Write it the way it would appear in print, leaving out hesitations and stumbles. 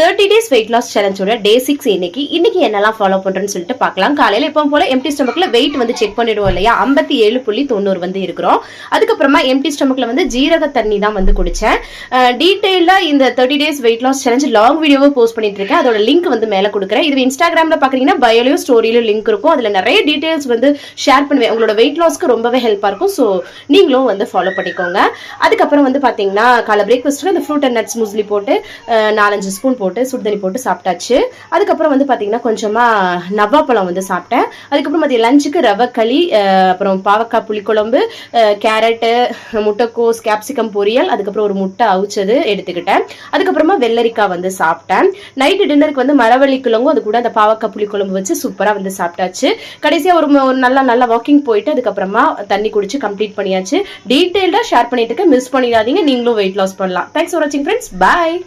30 days weight loss சேலஞ்சோட டே 6 இன்னைக்கு என்னெல்லாம் follow பண்றேன்னு சொல்லிட்டு பார்க்கலாம். காலையில எப்பவும் போல எம்டி ஸ்டமக்ல வெயிட் வந்து செக் பண்ணிடுவோம் இல்லையா, 57.90 வந்து இருக்கிறோம். அதுக்கப்புறமா எம்டி ஸ்டமக்ல வந்து ஜீரக தண்ணி தான் வந்து குடிச்சேன். டீடைலா இந்த 30 days weight loss challenge long வீடியோவை போஸ்ட் பண்ணிட்டு இருக்கேன். அதோட லிங்க் வந்து மேல கொடுக்குறேன். இது இன்ஸ்டாகிராம்ல பாக்குறீங்கன்னா பயோலயும் ஸ்டோரியிலும் லிங்க் இருக்கும். அதுல நிறைய டீடைல்ஸ் வந்து ஷேர் பண்ணுவேன். உங்களோட வெயிட் லாஸ்க்கு ரொம்பவே ஹெல்ப்பா இருக்கும். ஸோ நீங்களும் வந்து ஃபாலோ பண்ணிக்கோங்க. அதுக்கப்புறம் வந்து பாத்தீங்கன்னா காலை பிரேக்ஃபாஸ்ட்ல இந்த ஃப்ரூட் அண்ட் நட்ஸ் முஸ்லி போட்டு 4-5 ஸ்பூன் போட்டு சுடுதண்ணி போட்டு சாப்பிட்டாச்சு. அதுக்கப்புறம் வந்து பாத்தீங்கன்னா கொஞ்சமா நவாப்பழம் வந்து சாப்பிட்டேன். அதுக்கப்புறம் மதிய லஞ்சுக்கு ரவை களி, அப்புறம் பாவக்காய் புளிக்குழம்பு, கேரட்டு, முட்டைக்கோஸ், கேப்சிகம் பொரியல், அதுக்கப்புறம் ஒரு முட்டை அவிச்சது எடுத்துக்கிட்டேன். அதுக்கப்புறமா வெள்ளரிக்காய் வந்து சாப்பிட்டேன். நைட்டு டின்னருக்கு வந்து மரவள்ளி கிழங்கும் அது கூட அந்த பாவக்காய் புளிக்குழம்பு வச்சு சூப்பரா வந்து சாப்பிட்டாச்சு. கடைசியா ஒரு நல்ல வாக்கிங் போயிட்டு அதுக்கப்புறமா தண்ணி குடிச்சு கம்ப்ளீட் பண்ணியாச்சு. டீடைல்டா ஷேர் பண்ணிட்டு மிஸ் பண்ணிடாதீங்க. நீங்களும் வெயிட் லாஸ் பண்ணலாம். தேங்க்ஸ் ஃபார் வாட்சிங் ஃப்ரெண்ட்ஸ். பாய்.